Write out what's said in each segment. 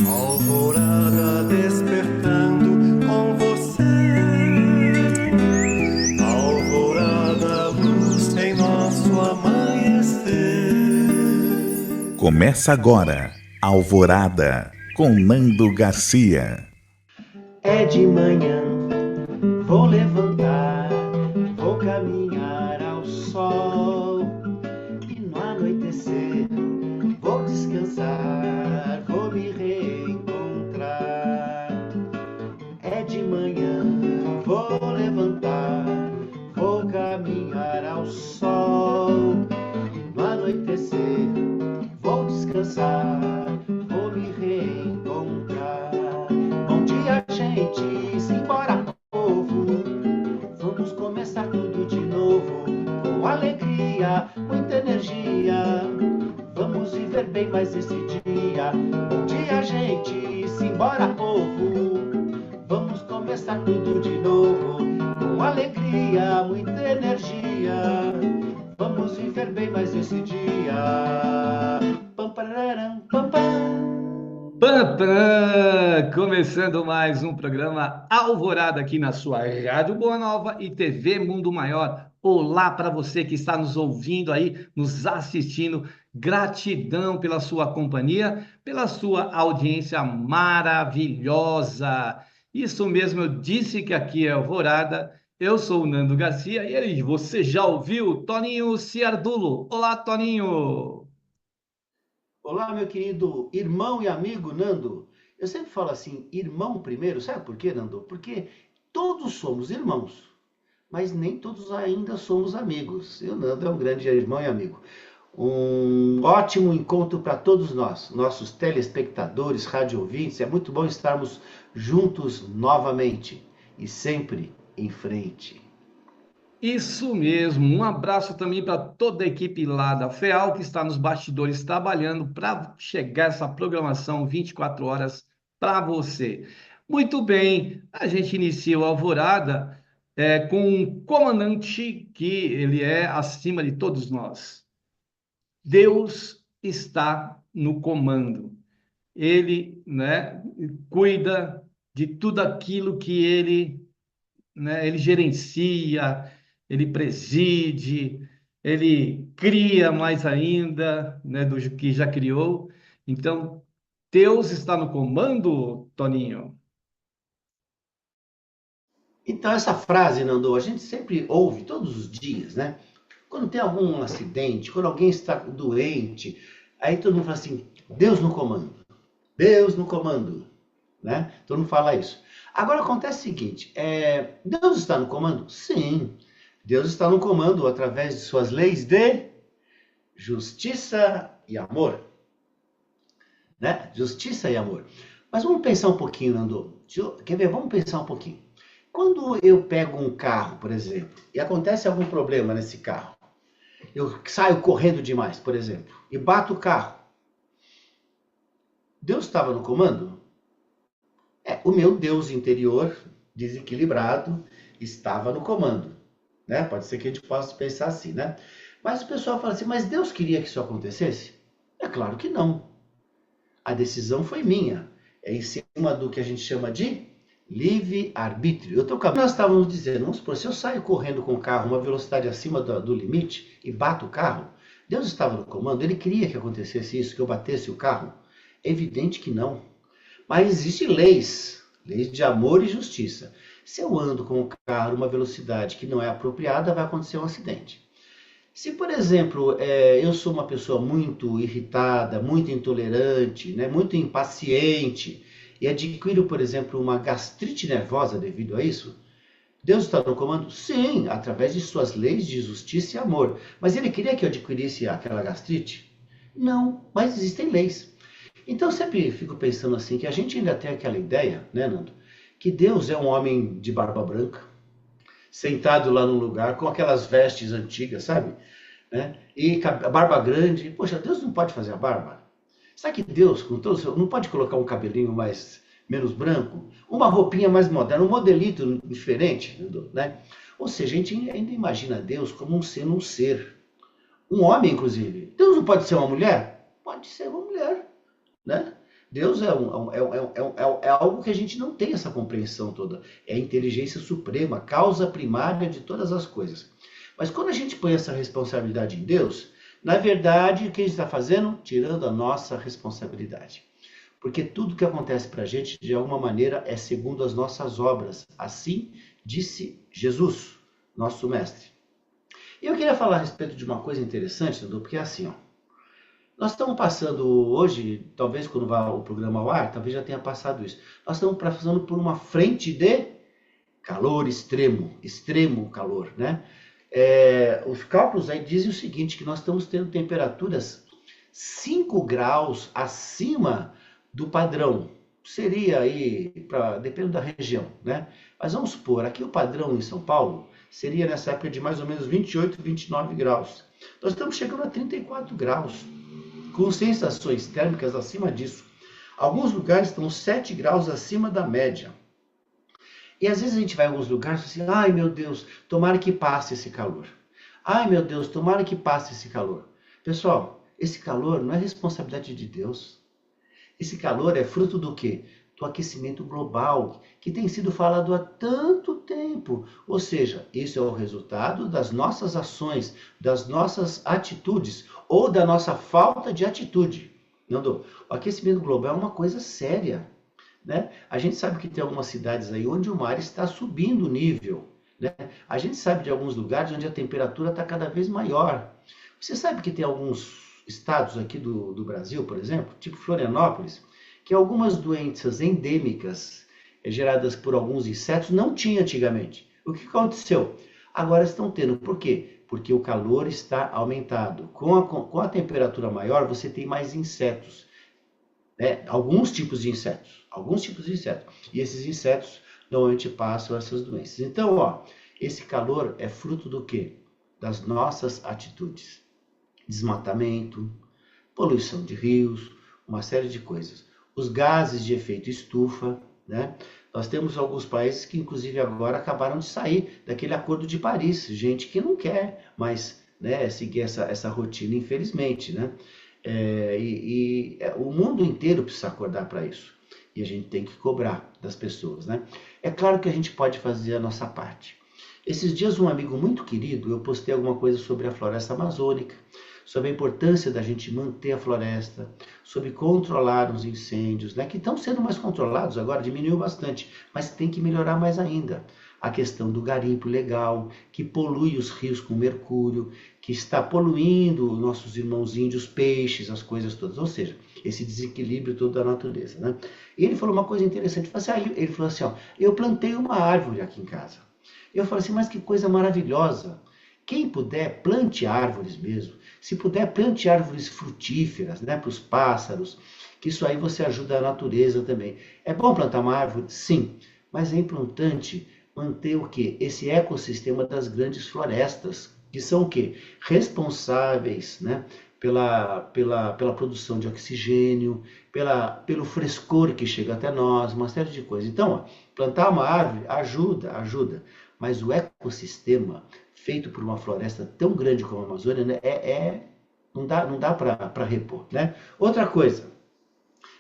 Alvorada despertando com você. Alvorada, luz em nosso amanhecer. Começa agora, Alvorada, com Nando Garcia. É de manhã, vou levantar, vou caminhar ao sol. E no anoitecer, vou descansar, vou me reencontrar. É de manhã, vou levantar, vou caminhar ao sol. E no anoitecer, vou descansar, vou me reencontrar. Bom dia, gente, simbora, povo. Vamos começar tudo de novo, com alegria, muita energia. Vamos viver bem mais esse dia. Bom dia, gente, simbora, povo. Vamos começar tudo de novo, com alegria, muita energia. Vamos viver bem mais esse dia. Pam, pararam, pam, pam. Pam, pam! Começando mais um programa Alvorada aqui na sua Rádio Boa Nova e TV Mundo Maior. Olá para você que está nos ouvindo aí, nos assistindo. Gratidão pela sua companhia, pela sua audiência maravilhosa. Isso mesmo, eu disse que aqui é Alvorada. Eu sou o Nando Garcia e aí, você já ouviu Toninho Ciardulo? Olá, Toninho! Olá, meu querido irmão e amigo Nando. Eu sempre falo assim, irmão primeiro, sabe por quê, Nando? Porque todos somos irmãos, mas nem todos ainda somos amigos. E o Nando é um grande irmão e amigo. Um ótimo encontro para todos nós, nossos telespectadores, rádio ouvintes. É muito bom estarmos juntos novamente e sempre em frente. Isso mesmo, um abraço também para toda a equipe lá da FEAL que está nos bastidores trabalhando para chegar essa programação 24 horas para você. Muito bem, a gente inicia o Alvorada com um comandante que ele é acima de todos nós. Deus está no comando. Ele, né, cuida de tudo aquilo que ele gerencia, ele preside, ele cria mais ainda, né, do que já criou. Então, Deus está no comando, Toninho. Então, essa frase, Nando, a gente sempre ouve todos os dias, né? Quando tem algum acidente, quando alguém está doente, aí todo mundo fala assim, Deus no comando, Deus no comando, né? Todo mundo fala isso. Agora acontece o seguinte, Deus está no comando? Sim, Deus está no comando através de suas leis de justiça e amor, né? Justiça e amor. Mas vamos pensar um pouquinho, Nando. Quer ver? Vamos pensar um pouquinho. Quando eu pego um carro, por exemplo, e acontece algum problema nesse carro, eu saio correndo demais, por exemplo, e bato o carro. Deus estava no comando? O meu Deus interior, desequilibrado, estava no comando, né? Pode ser que a gente possa pensar assim, né? Mas o pessoal fala assim, mas Deus queria que isso acontecesse? É claro que não. A decisão foi minha. É em cima do que a gente chama de livre-arbítrio. Nós estávamos dizendo, vamos supor, se eu saio correndo com o carro uma velocidade acima do limite e bato o carro, Deus estava no comando? Ele queria que acontecesse isso, que eu batesse o carro? É evidente que não. Mas existem leis de amor e justiça. Se eu ando com o carro uma velocidade que não é apropriada, vai acontecer um acidente. Se, por exemplo, eu sou uma pessoa muito irritada, muito intolerante, né, muito impaciente, e adquiro, por exemplo, uma gastrite nervosa devido a isso, Deus está no comando? Sim, através de suas leis de justiça e amor. Mas ele queria que eu adquirisse aquela gastrite? Não, mas existem leis. Então eu sempre fico pensando assim, que a gente ainda tem aquela ideia, né, Nando? Que Deus é um homem de barba branca, sentado lá num lugar, com aquelas vestes antigas, sabe? Né? E a barba grande. Poxa, Deus não pode fazer a barba? Será que Deus, com todo o seu, não pode colocar um cabelinho menos branco? Uma roupinha mais moderna, um modelito diferente, né? Ou seja, a gente ainda imagina Deus como um ser. Um homem, inclusive. Deus não pode ser uma mulher? Pode ser uma mulher, né? Deus é algo que a gente não tem essa compreensão toda. É a inteligência suprema, causa primária de todas as coisas. Mas quando a gente põe essa responsabilidade em Deus, na verdade, o que a gente está fazendo? Tirando a nossa responsabilidade. Porque tudo que acontece para a gente, de alguma maneira, é segundo as nossas obras. Assim disse Jesus, nosso mestre. E eu queria falar a respeito de uma coisa interessante, Dudu, porque é assim, ó. Nós estamos passando hoje, talvez quando vá o programa ao ar, talvez já tenha passado isso. Nós estamos passando por uma frente de calor extremo, extremo calor, né? Os cálculos aí dizem o seguinte, que nós estamos tendo temperaturas 5 graus acima do padrão. Seria aí, depende da região, né? Mas vamos supor, aqui o padrão em São Paulo seria nessa época de mais ou menos 28, 29 graus. Nós estamos chegando a 34 graus, com sensações térmicas acima disso. Alguns lugares estão 7 graus acima da média. E às vezes a gente vai em alguns lugares e fala assim, ai meu Deus, tomara que passe esse calor. Ai meu Deus, tomara que passe esse calor. Pessoal, esse calor não é responsabilidade de Deus. Esse calor é fruto do quê? Do aquecimento global, que tem sido falado há tanto tempo. Ou seja, isso é o resultado das nossas ações, das nossas atitudes, ou da nossa falta de atitude. Nando, o aquecimento global é uma coisa séria, né? A gente sabe que tem algumas cidades aí onde o mar está subindo o nível, né? A gente sabe de alguns lugares onde a temperatura está cada vez maior. Você sabe que tem alguns estados aqui do Brasil, por exemplo, tipo Florianópolis, que algumas doenças endêmicas geradas por alguns insetos não tinha antigamente. O que aconteceu? Agora estão tendo. Por quê? Porque o calor está aumentado. Com a temperatura maior, você tem mais insetos. Né? Alguns tipos de insetos. E esses insetos normalmente passam essas doenças. Então, ó, esse calor é fruto do quê? Das nossas atitudes. Desmatamento, poluição de rios, uma série de coisas. Os gases de efeito estufa, né? Nós temos alguns países que, inclusive, agora acabaram de sair daquele Acordo de Paris. Gente que não quer mais, né, seguir essa rotina, infelizmente, né? O mundo inteiro precisa acordar para isso. E a gente tem que cobrar das pessoas, né? É claro que a gente pode fazer a nossa parte. Esses dias, um amigo muito querido, eu postei alguma coisa sobre a floresta amazônica, sobre a importância da gente manter a floresta, sobre controlar os incêndios, né, que estão sendo mais controlados agora, diminuiu bastante, mas tem que melhorar mais ainda. A questão do garimpo ilegal, que polui os rios com mercúrio, que está poluindo nossos irmãos índios, peixes, as coisas todas, ou seja, esse desequilíbrio todo da natureza, né? E ele falou uma coisa interessante, ele falou assim, ó, eu plantei uma árvore aqui em casa. Eu falei assim, mas que coisa maravilhosa. Quem puder, plante árvores mesmo. Se puder, plante árvores frutíferas, né, para os pássaros, que isso aí você ajuda a natureza também. É bom plantar uma árvore? Sim, mas é importante manter o quê? Esse ecossistema das grandes florestas, que são o quê? Responsáveis, né, pela produção de oxigênio, pelo frescor que chega até nós, uma série de coisas. Então, ó, plantar uma árvore ajuda, mas o ecossistema feito por uma floresta tão grande como a Amazônia, né, não dá para repor, né? Outra coisa,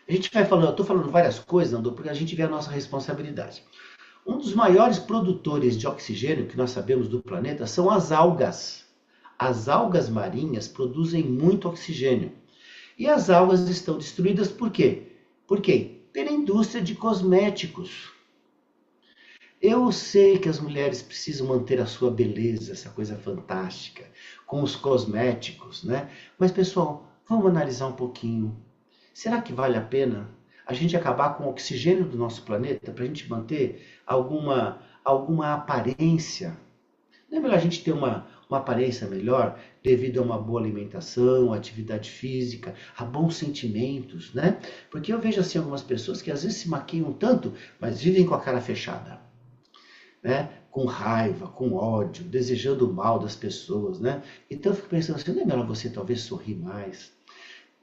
a gente vai falando, eu estou falando várias coisas, Nando, porque a gente vê a nossa responsabilidade. Um dos maiores produtores de oxigênio que nós sabemos do planeta são as algas. As algas marinhas produzem muito oxigênio. E as algas estão destruídas por quê? Por quê? Pela indústria de cosméticos. Eu sei que as mulheres precisam manter a sua beleza, essa coisa fantástica, com os cosméticos, né? Mas, pessoal, vamos analisar um pouquinho. Será que vale a pena a gente acabar com o oxigênio do nosso planeta para a gente manter alguma aparência? Não é melhor a gente ter uma aparência melhor devido a uma boa alimentação, atividade física, a bons sentimentos, né? Porque eu vejo assim algumas pessoas que às vezes se maquiam tanto, mas vivem com a cara fechada. Né? Com raiva, com ódio, desejando o mal das pessoas, né? Então eu fico pensando assim, não é melhor você talvez sorrir mais,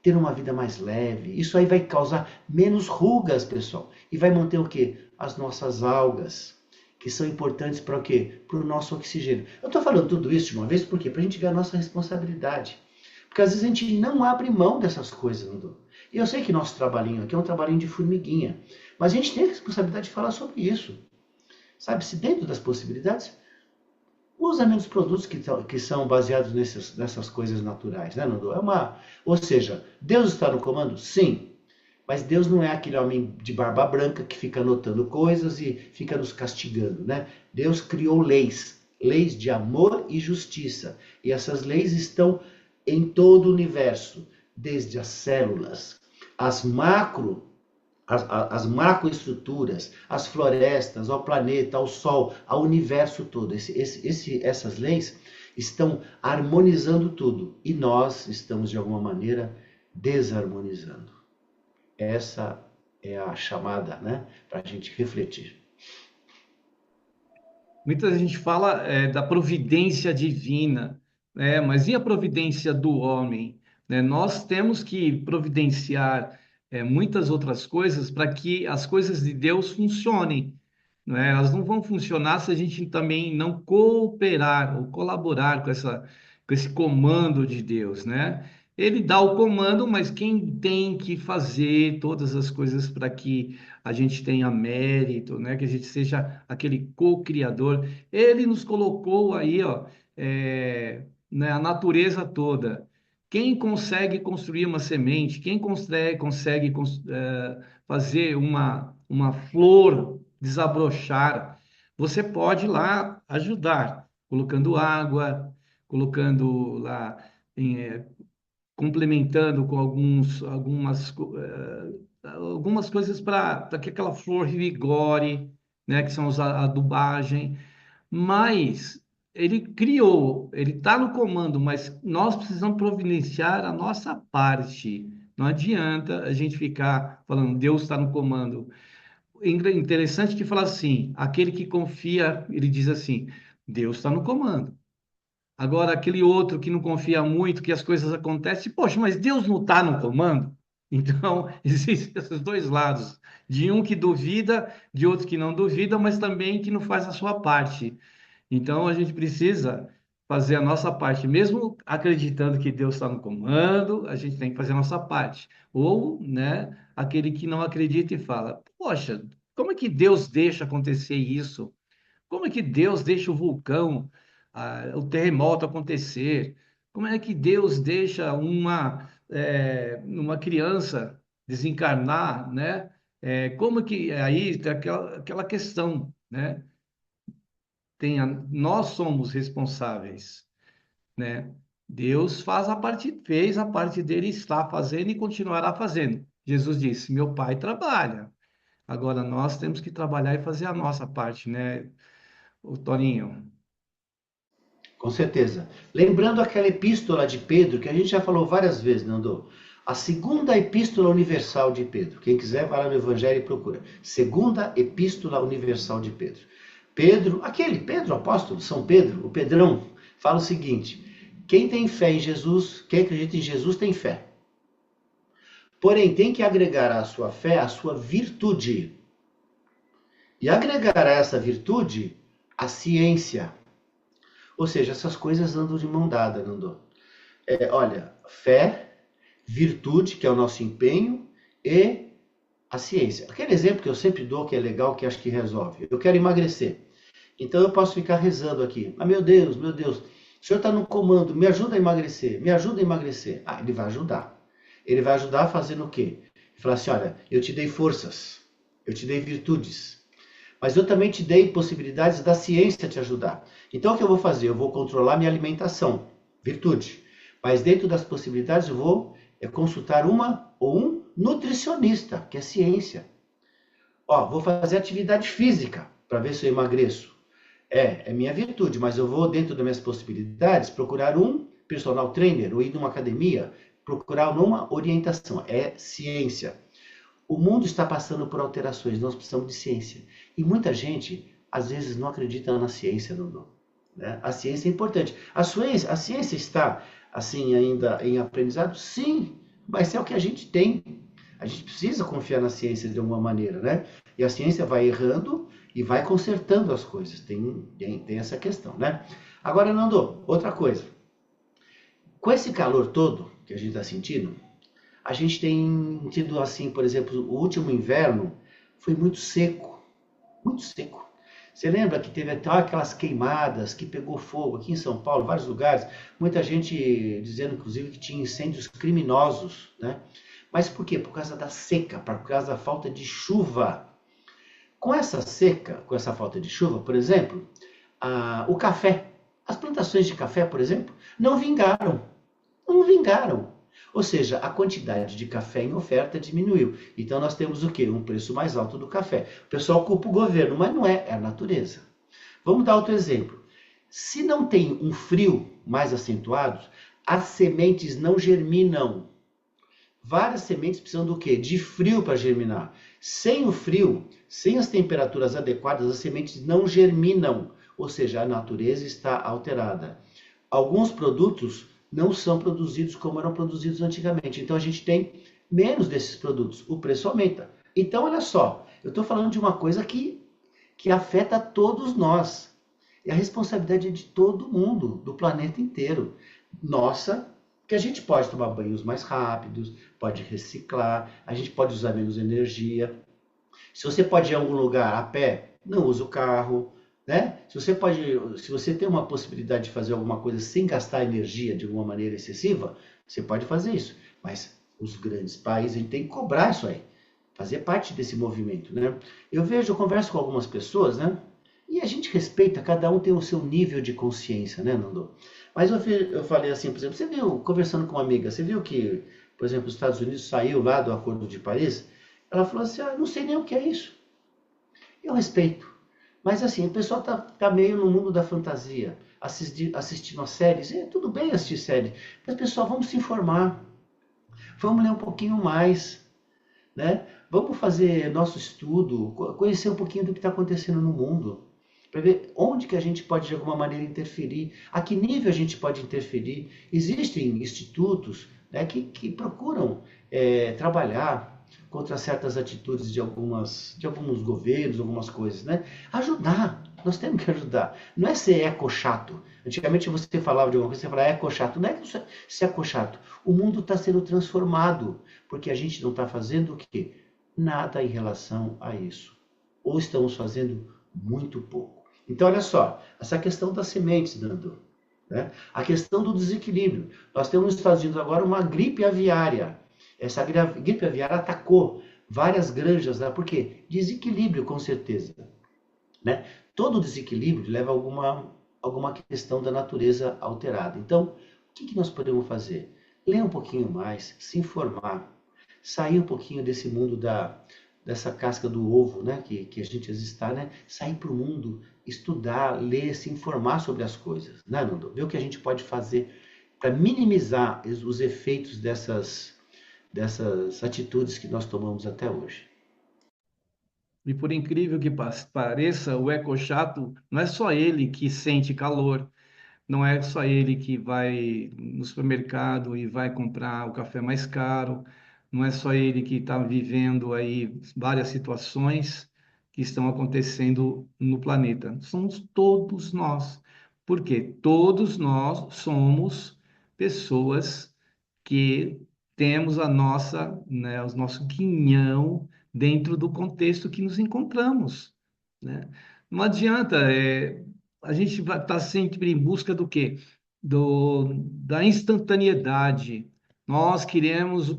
ter uma vida mais leve? Isso aí vai causar menos rugas, pessoal, e vai manter o quê? As nossas algas, que são importantes para o quê? Para o nosso oxigênio. Eu estou falando tudo isso de uma vez, por quê? Para a gente ver a nossa responsabilidade. Porque às vezes a gente não abre mão dessas coisas, não? E eu sei que nosso trabalhinho aqui é um trabalhinho de formiguinha, mas a gente tem a responsabilidade de falar sobre isso. Sabe, se dentro das possibilidades, usa menos produtos que são baseados nessas coisas naturais, né, Nando? Ou seja, Deus está no comando? Sim. Mas Deus não é aquele homem de barba branca que fica anotando coisas e fica nos castigando, né? Deus criou leis de amor e justiça. E essas leis estão em todo o universo, desde as células, as macroestruturas, as florestas, ao planeta, ao Sol, ao universo todo. Essas leis estão harmonizando tudo. E nós estamos, de alguma maneira, desarmonizando. Essa é a chamada, né, para a gente refletir. Muita gente fala da providência divina, né? Mas e a providência do homem? Né? Nós temos que providenciar muitas outras coisas para que as coisas de Deus funcionem, né? Elas não vão funcionar se a gente também não cooperar ou colaborar com esse comando de Deus, né? Ele dá o comando, mas quem tem que fazer todas as coisas para que a gente tenha mérito, né? Que a gente seja aquele co-criador. Ele nos colocou aí, ó, né, a natureza toda. Quem consegue construir uma semente, quem consegue fazer uma flor desabrochar, você pode ir lá ajudar, colocando água, colocando lá, complementando com algumas coisas para que aquela flor vigore, né, que são a adubagem, mas ele criou, ele está no comando, mas nós precisamos providenciar a nossa parte. Não adianta a gente ficar falando, Deus está no comando. Interessante que fala assim, aquele que confia, ele diz assim, Deus está no comando. Agora, aquele outro que não confia muito, que as coisas acontecem, poxa, mas Deus não está no comando? Então, existem esses dois lados, de um que duvida, de outro que não duvida, mas também que não faz a sua parte. Então, a gente precisa fazer a nossa parte, mesmo acreditando que Deus está no comando, a gente tem que fazer a nossa parte. Ou, né, aquele que não acredita e fala, poxa, como é que Deus deixa acontecer isso? Como é que Deus deixa o vulcão, o terremoto acontecer? Como é que Deus deixa uma criança desencarnar, né? Como que aí tem aquela questão, né? Nós somos responsáveis, né? Deus fez a parte dele, está fazendo e continuará fazendo. Jesus disse: Meu Pai trabalha. Agora nós temos que trabalhar e fazer a nossa parte, né, o Toninho? Com certeza. Lembrando aquela epístola de Pedro, que a gente já falou várias vezes, Nando. A segunda epístola universal de Pedro. Quem quiser, vai lá no Evangelho e procura. Segunda epístola universal de Pedro. Pedro, apóstolo, São Pedro, o Pedrão, fala o seguinte: quem tem fé em Jesus, quem acredita em Jesus tem fé. Porém, tem que agregar à sua fé a sua virtude. E agregar a essa virtude a ciência. Ou seja, essas coisas andam de mão dada, não andou? Olha, fé, virtude, que é o nosso empenho, e a ciência. Aquele exemplo que eu sempre dou, que é legal, que acho que resolve. Eu quero emagrecer. Então eu posso ficar rezando aqui. Meu Deus, o Senhor está no comando, me ajuda a emagrecer, me ajuda a emagrecer. Ele vai ajudar. Ele vai ajudar fazendo o quê? Ele fala assim, olha, eu te dei forças, eu te dei virtudes, mas eu também te dei possibilidades da ciência te ajudar. Então o que eu vou fazer? Eu vou controlar minha alimentação, virtude. Mas dentro das possibilidades eu vou consultar uma ou um nutricionista, que é ciência. Vou fazer atividade física para ver se eu emagreço. É minha virtude, mas eu vou, dentro das minhas possibilidades, procurar um personal trainer ou ir numa academia, procurar uma orientação. É ciência. O mundo está passando por alterações, nós precisamos de ciência. E muita gente, às vezes, não acredita na ciência, não. Né? A ciência é importante. A ciência está, assim, ainda em aprendizado? Sim, mas é o que a gente tem. A gente precisa confiar na ciência de alguma maneira, né? E a ciência vai errando e vai consertando as coisas. Tem essa questão, né? Agora, Nando, outra coisa. Com esse calor todo que a gente está sentindo, A gente tem tido assim, por exemplo, o último inverno foi muito seco, muito seco. Você lembra que teve até aquelas queimadas que pegou fogo aqui em São Paulo, vários lugares, muita gente dizendo, inclusive, que tinha incêndios criminosos, né? Mas por quê? Por causa da seca, por causa da falta de chuva. Com essa seca, com essa falta de chuva, por exemplo, o café, as plantações de café, por exemplo, não vingaram. Não vingaram. Ou seja, a quantidade de café em oferta diminuiu. Então nós temos o quê? Um preço mais alto do café. O pessoal culpa o governo, mas não é, é a natureza. Vamos dar outro exemplo. Se não tem um frio mais acentuado, as sementes não germinam. Várias sementes precisam do quê? De frio para germinar. Sem o frio, sem as temperaturas adequadas, as sementes não germinam. Ou seja, a natureza está alterada. Alguns produtos não são produzidos como eram produzidos antigamente. Então a gente tem menos desses produtos. O preço aumenta. Então, olha só, eu estou falando de uma coisa que afeta todos nós. E a responsabilidade é de todo mundo, do planeta inteiro. Nossa, que a gente pode tomar banhos mais rápidos, pode reciclar, a gente pode usar menos energia. Se você pode ir a algum lugar a pé, não use o carro, né? Se você tem uma possibilidade de fazer alguma coisa sem gastar energia de alguma maneira excessiva, você pode fazer isso. Mas os grandes países têm que cobrar isso aí, fazer parte desse movimento, né? Eu converso com algumas pessoas, né? E a gente respeita, cada um tem o seu nível de consciência, né, Nando? Mas eu falei assim, por exemplo, você viu, conversando com uma amiga, você viu que, por exemplo, os Estados Unidos saiu lá do Acordo de Paris? Ela falou assim, não sei nem o que é isso. Eu respeito. Mas assim, o pessoal tá meio no mundo da fantasia, assistindo a séries. Tudo bem assistir série, mas pessoal, vamos se informar. Vamos ler um pouquinho mais, né? Vamos fazer nosso estudo, conhecer um pouquinho do que está acontecendo no mundo, para ver onde que a gente pode de alguma maneira interferir, a que nível a gente pode interferir. Existem institutos, né, que procuram trabalhar contra certas atitudes de alguns governos, algumas coisas, né? Ajudar, nós temos que ajudar. Não é ser eco-chato. Antigamente você falava de alguma coisa, você falava eco-chato. Não é ser eco-chato. O mundo está sendo transformado, porque a gente não está fazendo o quê? Nada em relação a isso. Ou estamos fazendo muito pouco. Então, olha só, essa questão das sementes, Nando, né? A questão do desequilíbrio. Nós temos nos Estados Unidos agora uma gripe aviária. Essa gripe aviária atacou várias granjas, né? Por quê? Desequilíbrio, com certeza, né? Todo desequilíbrio leva a alguma questão da natureza alterada. Então, o que nós podemos fazer? Ler um pouquinho mais, se informar, sair um pouquinho desse mundo dessa casca do ovo, né, que a gente está, né, sair para o mundo, estudar, ler, se informar sobre as coisas, né, Nando? Ver o que a gente pode fazer para minimizar os efeitos dessas atitudes que nós tomamos até hoje. E por incrível que pareça, o ecochato não é só ele que sente calor, não é só ele que vai no supermercado e vai comprar o café mais caro, não é só ele que está vivendo aí várias situações que estão acontecendo no planeta. Somos todos nós. Por quê? Todos nós somos pessoas que temos a nossa, né, o nosso quinhão dentro do contexto que nos encontramos, né? Não adianta, a gente vai estar sempre em busca do quê? Da instantaneidade. Nós queremos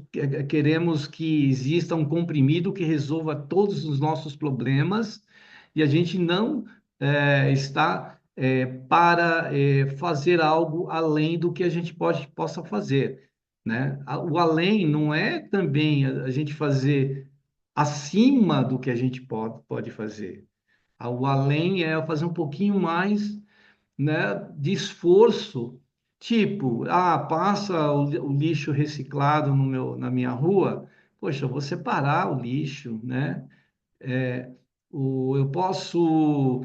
que exista um comprimido que resolva todos os nossos problemas e a gente não está para fazer algo além do que a gente possa fazer, né? O além não é também a gente fazer acima do que a gente pode fazer. O além é fazer um pouquinho mais, né, de esforço, tipo, passa o lixo reciclado na minha rua, poxa, eu vou separar o lixo, né? É, eu posso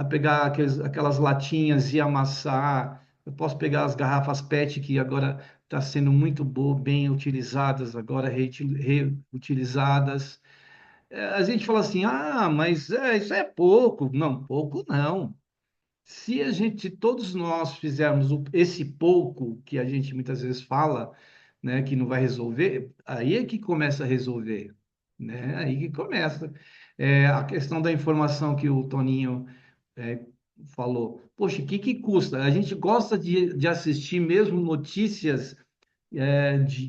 pegar aquelas latinhas e amassar, eu posso pegar as garrafas PET que agora está sendo muito bem utilizadas, agora reutilizadas. A gente fala assim, mas isso é pouco. Não, pouco não. Se todos nós fizermos esse pouco que a gente muitas vezes fala, né, que não vai resolver, aí é que começa a resolver, né? Aí que começa. A questão da informação que o Toninho é, falou. Poxa, o que que custa? A gente gosta de assistir mesmo notícias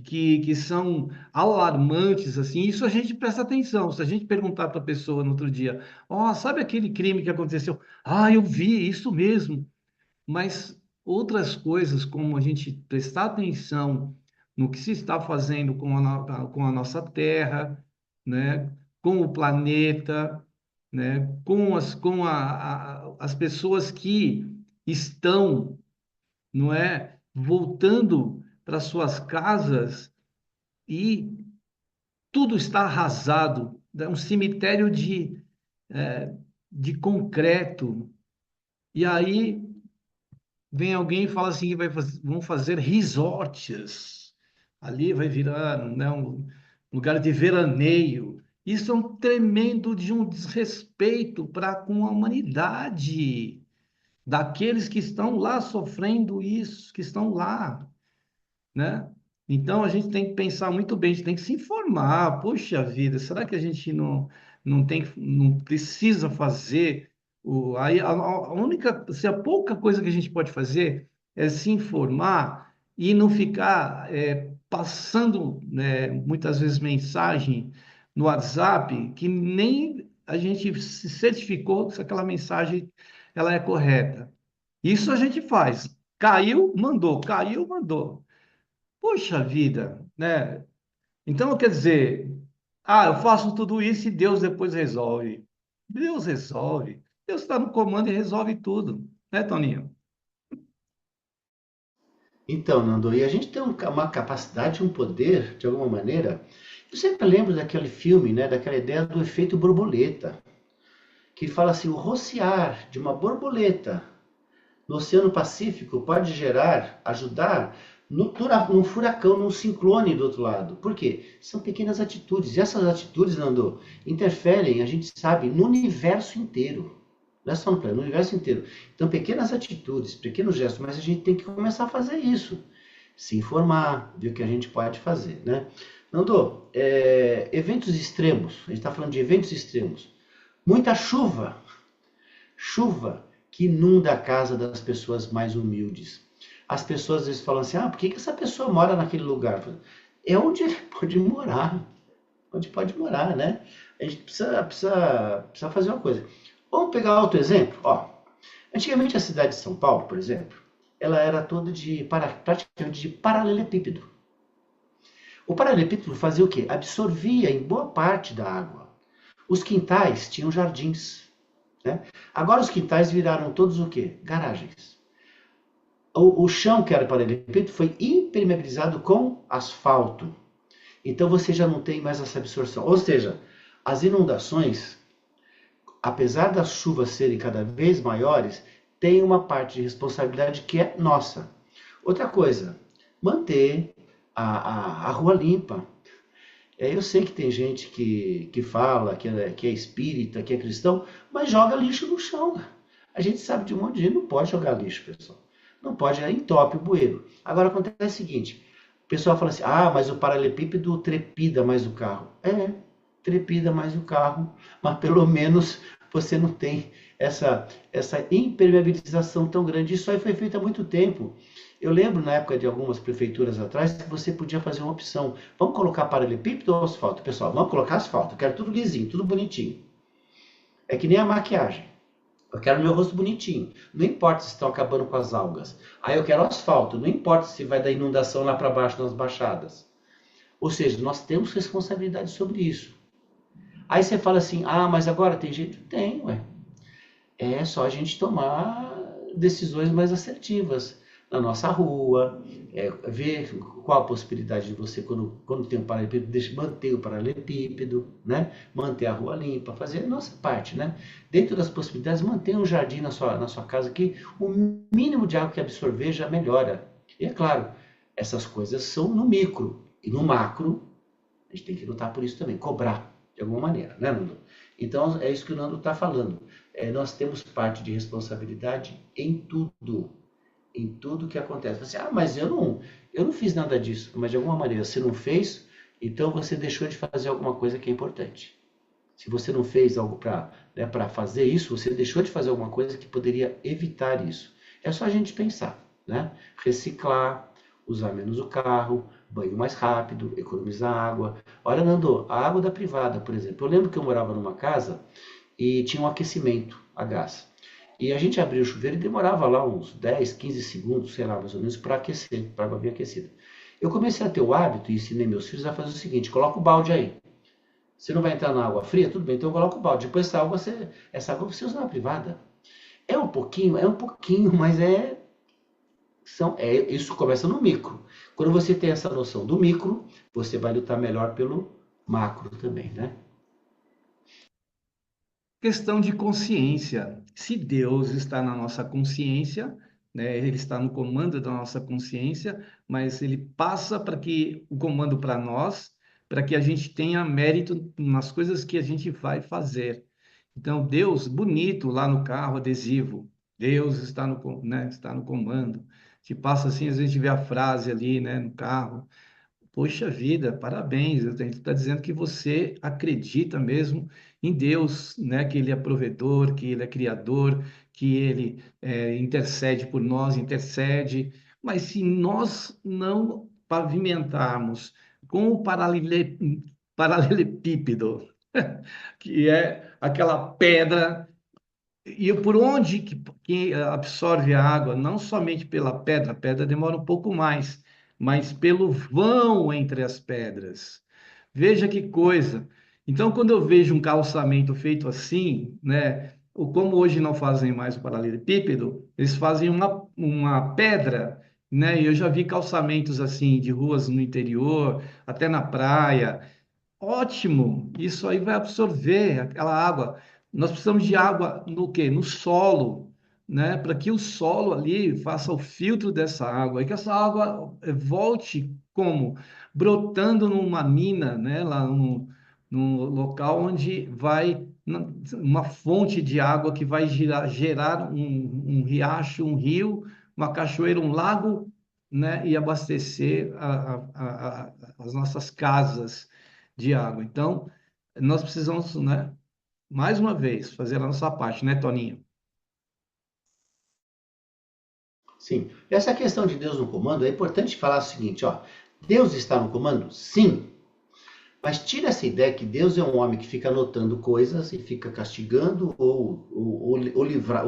que são alarmantes, assim, isso a gente presta atenção. Se a gente perguntar para a pessoa no outro dia, ó, sabe aquele crime que aconteceu? Ah, eu vi, isso mesmo. Mas outras coisas, como a gente prestar atenção no que se está fazendo com a nossa Terra, né? Com o planeta, né? As pessoas que estão, não é, voltando para suas casas e tudo está arrasado, é um cemitério eh, de concreto. E aí vem alguém e fala assim que vão fazer resorts. Ali vai virar, né, um lugar de veraneio. Isso é um tremendo de um desrespeito para com a humanidade, daqueles que estão lá sofrendo isso, que estão lá, né? Então a gente tem que pensar muito bem, a gente tem que se informar. Poxa vida, será que a gente não precisa fazer aí a única, se a pouca coisa que a gente pode fazer é se informar e não ficar passando, né, muitas vezes mensagem no WhatsApp que nem a gente se certificou se aquela mensagem ela é correta. Isso a gente faz. Caiu, mandou, caiu, mandou. Puxa vida, né? Então, quer dizer, eu faço tudo isso e Deus depois resolve. Deus resolve. Deus está no comando e resolve tudo, né, Toninho? Então, Nando, e a gente tem uma capacidade, um poder, de alguma maneira. Eu sempre lembro daquele filme, né, daquela ideia do efeito borboleta, que fala assim, o rociar de uma borboleta no Oceano Pacífico pode ajudar num furacão, num ciclone do outro lado. Por quê? São pequenas atitudes. E essas atitudes, Nando, interferem, a gente sabe, no universo inteiro. Não é só no planeta, no universo inteiro. Então, pequenas atitudes, pequenos gestos, mas a gente tem que começar a fazer isso. Se informar, ver o que a gente pode fazer, né? Nando, eventos extremos, a gente está falando de eventos extremos. Muita chuva, chuva que inunda a casa das pessoas mais humildes. As pessoas às vezes falam assim, por que essa pessoa mora naquele lugar? É onde ele pode morar, onde pode morar, né? A gente precisa fazer uma coisa. Vamos pegar outro exemplo? Antigamente a cidade de São Paulo, por exemplo, ela era toda praticamente de paralelepípedo. O paralelepípedo fazia o quê? Absorvia em boa parte da água. Os quintais tinham jardins, né? Agora os quintais viraram todos o quê? Garagens. O chão que era paralelepípedo foi impermeabilizado com asfalto. Então você já não tem mais essa absorção. Ou seja, as inundações, apesar das chuvas serem cada vez maiores, tem uma parte de responsabilidade que é nossa. Outra coisa, manter a rua limpa. Eu sei que tem gente que fala que é espírita, que é cristão, mas joga lixo no chão. A gente sabe de um monte de gente, não pode jogar lixo, pessoal. Não pode, entope o bueiro. Agora acontece o seguinte, o pessoal fala assim, mas o paralelepípedo trepida mais o carro. Trepida mais o carro, mas pelo menos você não tem essa impermeabilização tão grande. Isso aí foi feito há muito tempo. Eu lembro na época de algumas prefeituras atrás que você podia fazer uma opção. Vamos colocar paralelepípedo ou asfalto? Pessoal, vamos colocar asfalto. Eu quero tudo lisinho, tudo bonitinho. É que nem a maquiagem. Eu quero meu rosto bonitinho. Não importa se estão acabando com as algas. Aí eu quero asfalto. Não importa se vai dar inundação lá para baixo nas baixadas. Ou seja, nós temos responsabilidade sobre isso. Aí você fala assim, mas agora tem jeito? Tem, ué. É só a gente tomar decisões mais assertivas na nossa rua, ver qual a possibilidade de você, quando tem um paralelepípedo, manter o paralelepípedo, né? Manter a rua limpa, fazer a nossa parte, né? Dentro das possibilidades, manter um jardim na sua casa que o mínimo de água que absorver já melhora. E é claro, essas coisas são no micro. E no macro, a gente tem que lutar por isso também, cobrar de alguma maneira, né, Nando? Então, é isso que o Nando está falando. Nós temos parte de responsabilidade em tudo que acontece. Você, mas eu Eu não fiz nada disso, mas de alguma maneira você não fez, então você deixou de fazer alguma coisa que é importante. Se você não fez algo para fazer isso, você deixou de fazer alguma coisa que poderia evitar isso. É só a gente pensar, né? Reciclar, usar menos o carro, banho mais rápido, economizar água. Olha, Nando, a água da privada, por exemplo. Eu lembro que eu morava numa casa e tinha um aquecimento a gás. E a gente abria o chuveiro e demorava lá uns 10, 15 segundos, sei lá, mais ou menos, para aquecer, para a água vir aquecida. Eu comecei a ter o hábito e ensinei meus filhos a fazer o seguinte: coloca o balde aí. Você não vai entrar na água fria? Tudo bem, então eu coloco o balde. Depois essa água você usa na privada. É um pouquinho, mas isso começa no micro. Quando você tem essa noção do micro, você vai lutar melhor pelo macro também, né? Questão de consciência. Se Deus está na nossa consciência, né, Ele está no comando da nossa consciência, mas Ele passa para que o comando para nós, para que a gente tenha mérito nas coisas que a gente vai fazer. Então, Deus, bonito lá no carro, adesivo. Deus está né, está no comando. Se passa assim, às vezes a gente vê a frase ali, né, no carro. Poxa vida, parabéns. Ele está dizendo que você acredita mesmo em Deus, né? Que Ele é provedor, que Ele é criador, que Ele intercede por nós, intercede. Mas se nós não pavimentarmos com o paralelepípedo, que é aquela pedra, e por onde que absorve a água? Não somente pela pedra, a pedra demora um pouco mais, mas pelo vão entre as pedras. Veja que coisa. Então, quando eu vejo um calçamento feito assim, né, ou como hoje não fazem mais o paralelepípedo, eles fazem uma pedra, né? E eu já vi calçamentos assim de ruas no interior, até na praia. Ótimo, isso aí vai absorver aquela água. Nós precisamos de água no quê? No solo, né? Para que o solo ali faça o filtro dessa água e que essa água volte como? Brotando numa mina, né? Lá num local onde vai uma fonte de água que vai gerar um riacho, um rio, uma cachoeira, um lago, né? E abastecer as nossas casas de água. Então, nós precisamos, né, mais uma vez, fazer a nossa parte, né, Toninho? Sim. Essa questão de Deus no comando, é importante falar o seguinte, ó. Deus está no comando? Sim. Mas tira essa ideia que Deus é um homem que fica anotando coisas e fica castigando ou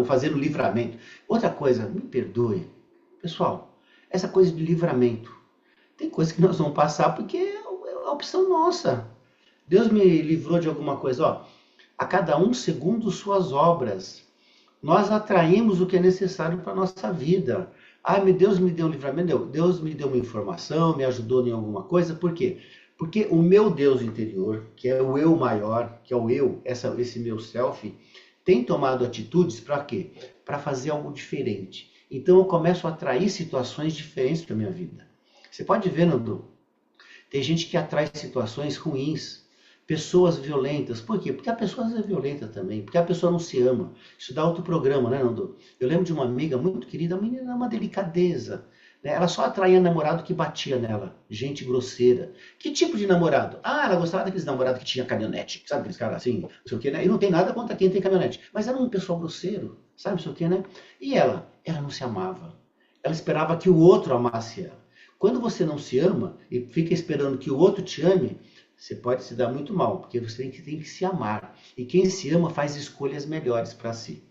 fazendo livramento. Outra coisa, me perdoe. Pessoal, essa coisa de livramento. Tem coisas que nós vamos passar porque é a opção nossa. Deus me livrou de alguma coisa, ó. A cada um segundo suas obras. Nós atraímos o que é necessário para a nossa vida. Ah, Deus me deu um livramento, Deus me deu uma informação, me ajudou em alguma coisa. Por quê? Porque o meu Deus interior, que é o eu maior, que é o eu, esse meu self, tem tomado atitudes para quê? Para fazer algo diferente. Então eu começo a atrair situações diferentes para a minha vida. Você pode ver, Nando, tem gente que atrai situações ruins, pessoas violentas. Por quê? Porque a pessoa é violenta também, porque a pessoa não se ama. Isso dá outro programa, né, Nando? Eu lembro de uma amiga muito querida, a menina era uma delicadeza. Né? Ela só atraía namorado que batia nela, gente grosseira. Que tipo de namorado? Ah, ela gostava daqueles namorados que tinha caminhonete, sabe aqueles caras assim, não sei o quê, né? E não tem nada contra quem tem caminhonete, mas era um pessoal grosseiro, sabe, não sei o quê, né? E ela não se amava. Ela esperava que o outro amasse ela. Quando você não se ama e fica esperando que o outro te ame, você pode se dar muito mal, porque você tem que se amar. E quem se ama faz escolhas melhores para si.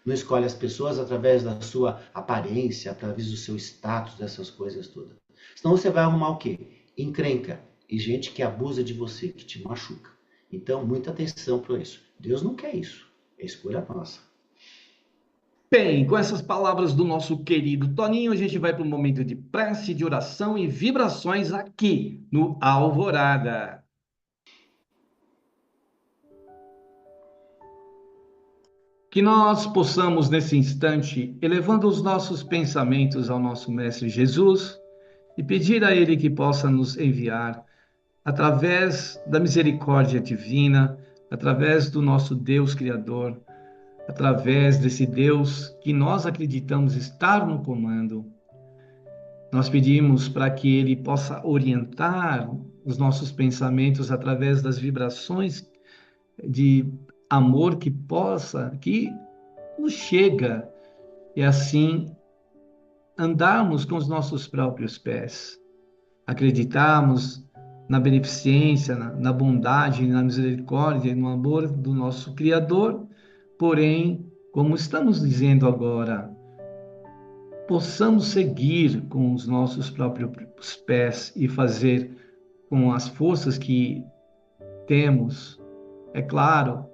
Não escolhe as pessoas através da sua aparência, através do seu status, dessas coisas todas. Senão você vai arrumar o quê? Encrenca e gente que abusa de você, que te machuca. Então, muita atenção para isso. Deus não quer isso. É escolha nossa. Bem, com essas palavras do nosso querido Toninho, a gente vai para um momento de prece, de oração e vibrações aqui no Alvorada. Que nós possamos, nesse instante, elevando os nossos pensamentos ao nosso Mestre Jesus e pedir a Ele que possa nos enviar, através da misericórdia divina, através do nosso Deus Criador, através desse Deus que nós acreditamos estar no comando, Nós pedimos para que Ele possa orientar os nossos pensamentos através das vibrações de amor que nos chega e assim andarmos com os nossos próprios pés, acreditarmos na beneficência, na bondade, na misericórdia e no amor do nosso Criador, porém, como estamos dizendo agora, possamos seguir com os nossos próprios pés e fazer com as forças que temos, é claro,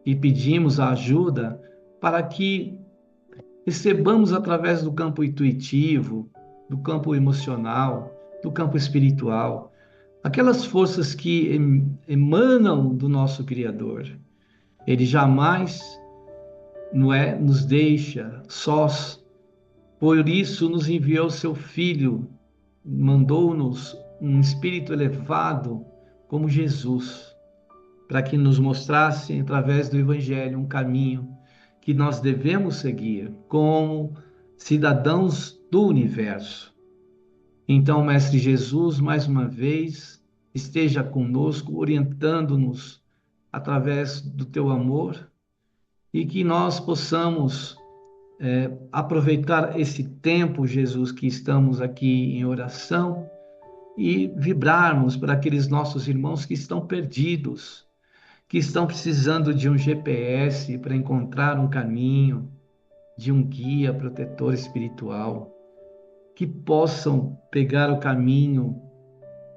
e pedimos a ajuda para que recebamos através do campo intuitivo, do campo emocional, do campo espiritual, aquelas forças que emanam do nosso Criador. Ele jamais nos deixa sós, por isso nos enviou seu Filho, mandou-nos um espírito elevado como Jesus, para que nos mostrasse através do Evangelho um caminho que nós devemos seguir como cidadãos do universo. Então, Mestre Jesus, mais uma vez, esteja conosco, orientando-nos através do teu amor e que nós possamos aproveitar esse tempo, Jesus, que estamos aqui em oração e vibrarmos para aqueles nossos irmãos que estão perdidos, que estão precisando de um GPS para encontrar um caminho, de um guia protetor espiritual, que possam pegar o caminho,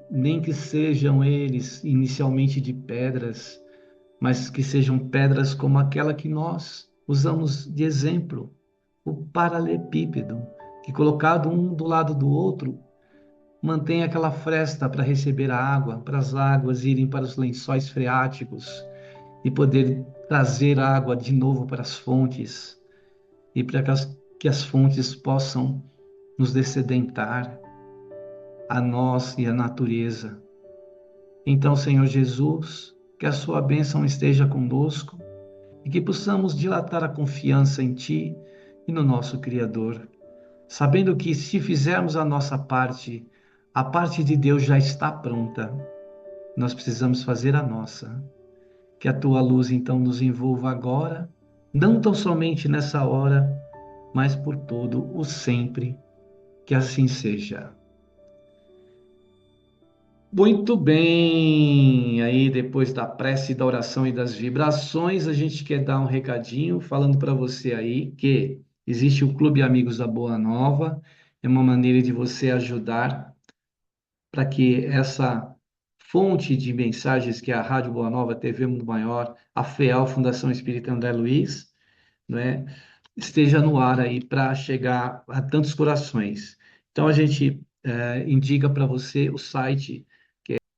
nem que sejam eles inicialmente de pedras, mas que sejam pedras como aquela que nós usamos de exemplo, o paralelepípedo, que colocado um do lado do outro, mantém aquela fresta para receber a água, para as águas irem para os lençóis freáticos e poder trazer água de novo para as fontes e para que as fontes possam nos descedentar a nós e a natureza. Então, Senhor Jesus, que a sua bênção esteja conosco e que possamos dilatar a confiança em Ti e no nosso Criador, sabendo que se fizermos a nossa parte, a parte de Deus já está pronta. Nós precisamos fazer a nossa. Que a Tua luz, então, nos envolva agora, não tão somente nessa hora, mas por todo o sempre. Que assim seja. Muito bem, aí depois da prece, da oração e das vibrações, a gente quer dar um recadinho falando para você aí que existe o Clube Amigos da Boa Nova, é uma maneira de você ajudar para que essa fonte de mensagens que é a Rádio Boa Nova, TV Mundo Maior, a FEAL, Fundação Espírita André Luiz, né, esteja no ar aí para chegar a tantos corações. Então a gente indica para você o site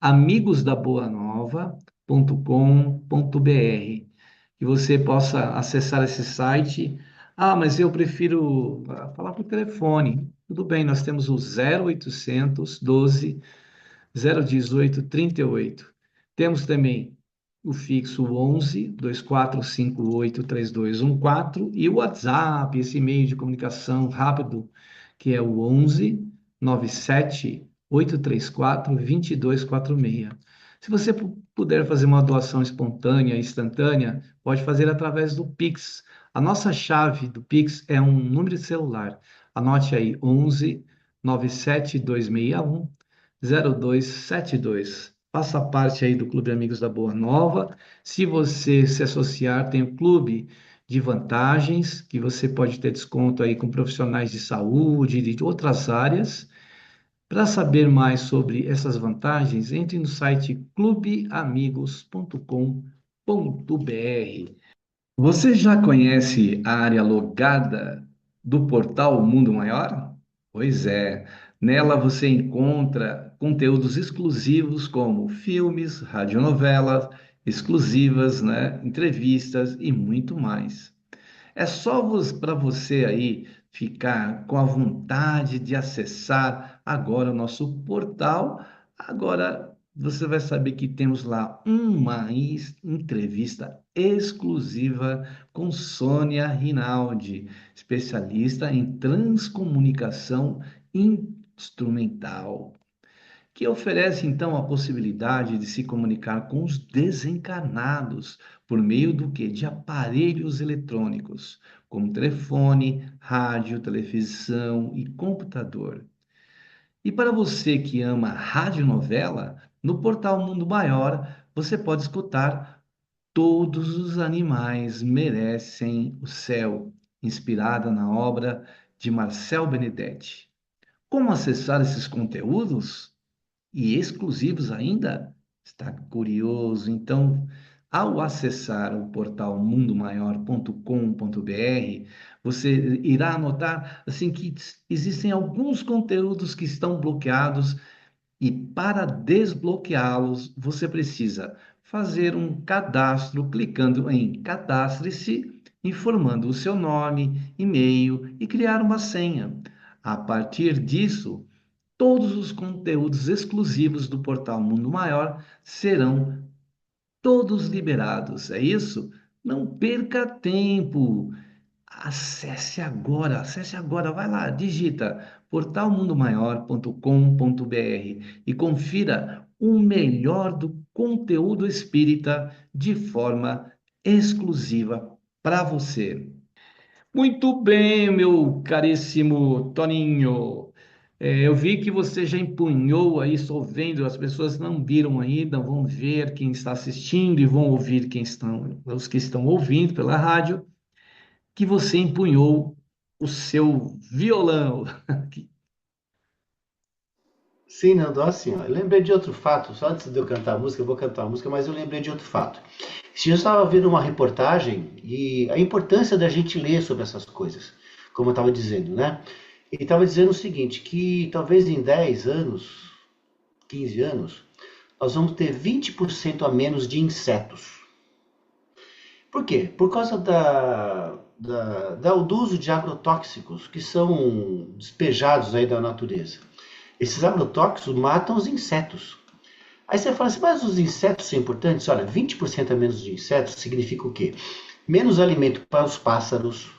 amigosdaboanova.com.br, que você possa acessar esse site. Ah, mas eu prefiro falar por telefone. Tudo bem, nós temos o 0800 12 018 38. Temos também o fixo 11 2458 3214 e o WhatsApp, esse meio de comunicação rápido, que é o 11 97 834 2246. Se você puder fazer uma doação espontânea, instantânea, pode fazer através do Pix. A nossa chave do Pix é um número de celular. Anote aí, 11 97 261 0272. Faça parte aí do Clube Amigos da Boa Nova. Se você se associar, tem o Clube de Vantagens, que você pode ter desconto aí com profissionais de saúde, de outras áreas. Para saber mais sobre essas vantagens, entre no site clubeamigos.com.br. Você já conhece a área logada do portal Mundo Maior? Pois é, nela você encontra conteúdos exclusivos como filmes, radionovelas exclusivas, né, entrevistas e muito mais. É só para você aí ficar com a vontade de acessar agora o nosso portal. Agora você vai saber que temos lá uma entrevista exclusiva com Sônia Rinaldi, especialista em transcomunicação instrumental, que oferece então a possibilidade de se comunicar com os desencarnados por meio do quê? De aparelhos eletrônicos, como telefone, rádio, televisão e computador. E para você que ama radionovela, no portal Mundo Maior você pode escutar Todos os Animais Merecem o Céu, inspirada na obra de Marcel Benedetti. Como acessar esses conteúdos? E exclusivos ainda? Está curioso? Então, ao acessar o portal mundomaior.com.br, você irá notar assim que existem alguns conteúdos que estão bloqueados e para desbloqueá-los, você precisa fazer um cadastro clicando em Cadastre-se, informando o seu nome, e-mail e criar uma senha. A partir disso, todos os conteúdos exclusivos do portal Mundo Maior serão todos liberados. É isso? Não perca tempo. Acesse agora, vai lá, digita portalmundomaior.com.br e confira o melhor do conteúdo espírita de forma exclusiva para você. Muito bem, meu caríssimo Toninho. Eu vi que você já empunhou aí, estou vendo, as pessoas não viram ainda, vão ver quem está assistindo e vão ouvir os que estão ouvindo pela rádio, que você empunhou o seu violão. Sim, Nando, assim, ó, eu lembrei de outro fato, só antes de eu cantar a música, eu vou cantar a música, mas eu lembrei de outro fato. Esse dia eu estava vendo uma reportagem e a importância da gente ler sobre essas coisas, como eu estava dizendo, né? E estava dizendo o seguinte, que talvez em 10 anos, 15 anos, nós vamos ter 20% a menos de insetos. Por quê? Por causa do uso de agrotóxicos que são despejados aí da natureza. Esses agrotóxicos matam os insetos. Aí você fala assim, mas os insetos são importantes? Olha, 20% a menos de insetos significa o quê? Menos alimento para os pássaros,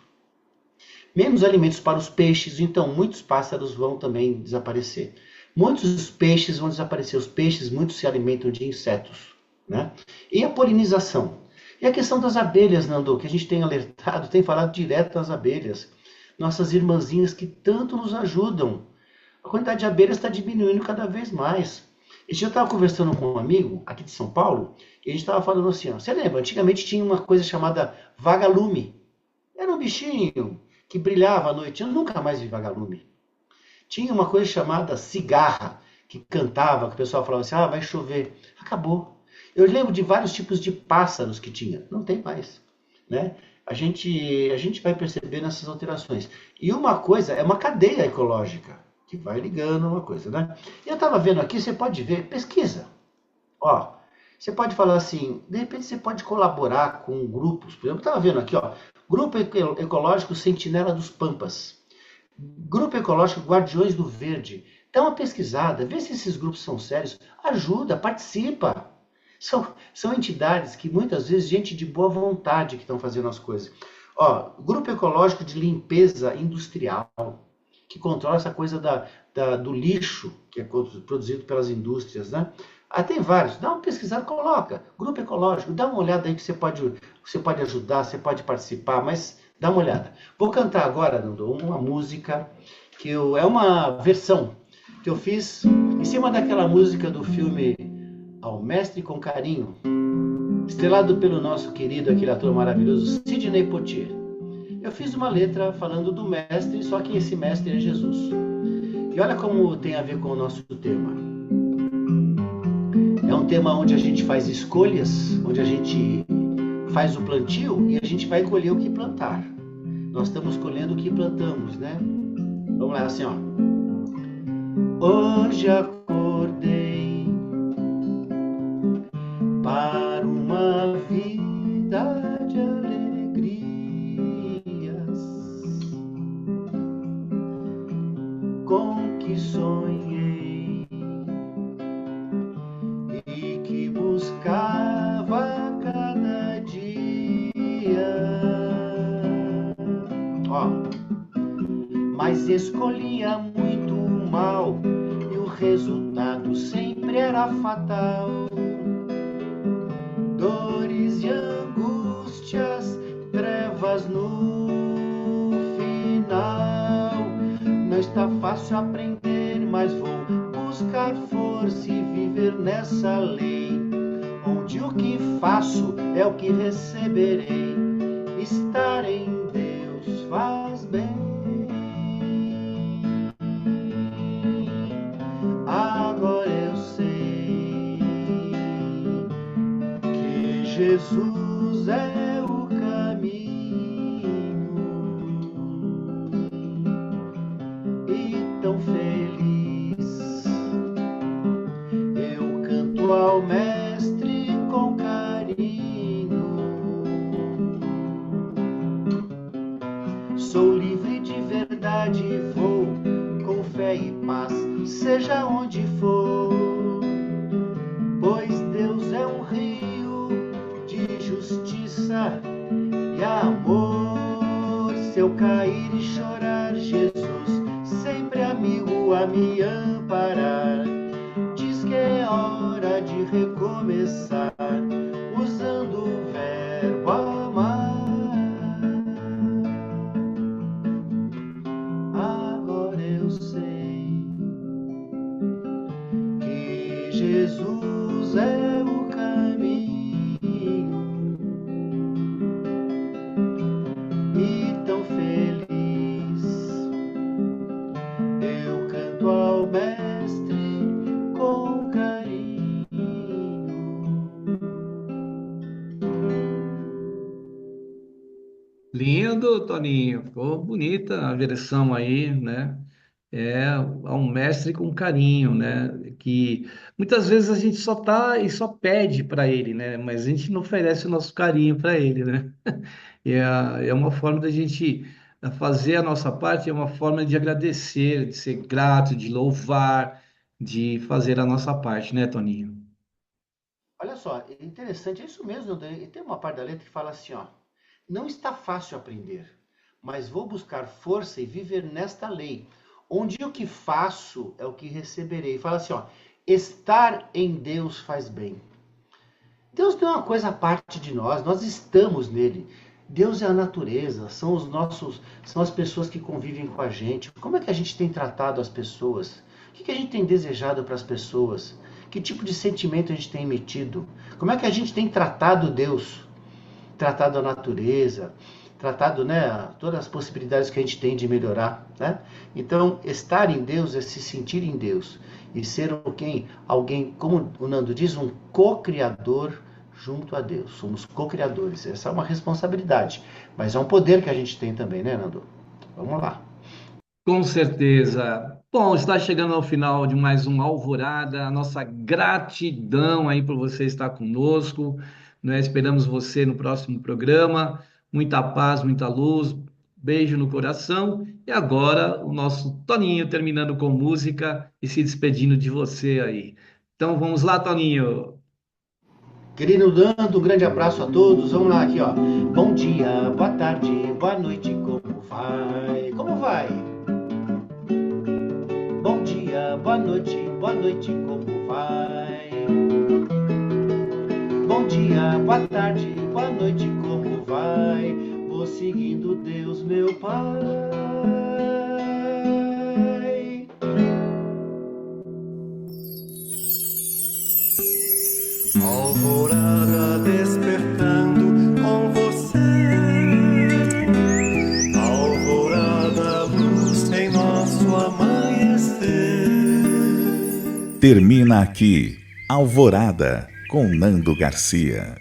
menos alimentos para os peixes, então muitos pássaros vão também desaparecer. Muitos peixes vão desaparecer, os peixes muitos se alimentam de insetos, né? E a polinização. E a questão das abelhas, Nando, que a gente tem alertado, tem falado direto das abelhas, nossas irmãzinhas que tanto nos ajudam. A quantidade de abelhas está diminuindo cada vez mais. Esse dia eu estava conversando com um amigo aqui de São Paulo, e a gente estava falando assim, ó, você lembra, antigamente tinha uma coisa chamada vagalume. Era um bichinho que brilhava à noite, eu nunca mais vi vagalume. Tinha uma coisa chamada cigarra, que cantava, que o pessoal falava assim, vai chover. Acabou. Eu lembro de vários tipos de pássaros que tinha, não tem mais, né? A gente vai percebendo essas alterações. E uma coisa, é uma cadeia ecológica, que vai ligando uma coisa, né? E eu estava vendo aqui, você pode ver, pesquisa. Ó, você pode falar assim, de repente você pode colaborar com grupos. Por exemplo, eu estava vendo aqui, ó, Grupo Ecológico Sentinela dos Pampas. Grupo Ecológico Guardiões do Verde. Dá uma pesquisada, vê se esses grupos são sérios. Ajuda, participa. São entidades que muitas vezes, gente de boa vontade que estão fazendo as coisas. Ó, Grupo Ecológico de Limpeza Industrial, que controla essa coisa do lixo que é produzido pelas indústrias, né? Tem vários. Dá uma pesquisada, coloca. Grupo Ecológico, dá uma olhada aí que você pode ajudar, você pode participar, mas dá uma olhada. Vou cantar agora, Nando, uma música que é uma versão que eu fiz em cima daquela música do filme Ao Mestre com Carinho, estrelado pelo nosso querido, aquele ator maravilhoso, Sidney Poitier. Eu fiz uma letra falando do mestre, só que esse mestre é Jesus. E olha como tem a ver com o nosso tema. É um tema onde a gente faz escolhas, onde a gente faz o plantio e a gente vai colher o que plantar. Nós estamos colhendo o que plantamos, né? Vamos lá, assim, ó. Hoje acordei para uma vida de alegrias, com que sonhei e que buscava cada dia. Ó, mas escolhia muito mal resultado sempre era fatal. Dores e angústias, trevas no final. Não está fácil aprender, mas vou buscar força e viver nessa lei, onde o que faço é o que receberei. Estar em Deus faz bem. Agora eu sei que Jesus é o caminho, e tão feliz eu canto ao Mestre com carinho. Sou livre de verdade, vou com fé e paz, seja onde for, pois Deus é um rio de justiça e amor. Se eu cair e chorar, Jesus, sempre amigo a me amparar. Diz que é hora de recomeçar, usando o verbo amar. Agora eu sei que Jesus é o caminho, e tão feliz eu canto ao Mestre com carinho. Lindo, Toninho. Ficou bonita a versão aí, né? É um mestre com carinho, né? Que muitas vezes a gente só tá e só pede para ele, né? Mas a gente não oferece o nosso carinho para ele, né? É uma forma da gente fazer a nossa parte, é uma forma de agradecer, de ser grato, de louvar, de fazer a nossa parte, né, Toninho? Olha só, é interessante, é isso mesmo. E tem uma parte da letra que fala assim, ó: não está fácil aprender, mas vou buscar força e viver nesta lei, onde o que faço é o que receberei. Fala assim, ó: estar em Deus faz bem. Deus não é uma coisa à parte de nós estamos nele. Deus é a natureza, são as pessoas que convivem com a gente. Como é que a gente tem tratado as pessoas? O que a gente tem desejado para as pessoas? Que tipo de sentimento a gente tem emitido? Como é que a gente tem tratado Deus? Tratado a natureza, tratado, né, todas as possibilidades que a gente tem de melhorar, né? Então, estar em Deus é se sentir em Deus e ser alguém, como o Nando diz, um co-criador junto a Deus. Somos co-criadores. Essa é uma responsabilidade, mas é um poder que a gente tem também, né, Nando? Vamos lá. Com certeza. Bom, está chegando ao final de mais um Alvorada. A nossa gratidão aí por você estar conosco, né? Esperamos você no próximo programa. Muita paz, muita luz. Beijo no coração. E agora o nosso Toninho terminando com música e se despedindo de você aí. Então vamos lá, Toninho. Querido Nando, um grande abraço a todos. Vamos lá aqui, ó. Bom dia, boa tarde, boa noite, como vai? Como vai? Bom dia, boa noite, como vai? Bom dia, boa tarde, boa noite, como vai? Vou seguindo Deus, meu Pai. Alvorada despertando com você. Alvorada, luz em nosso amanhecer. Termina aqui Alvorada com Nando Garcia.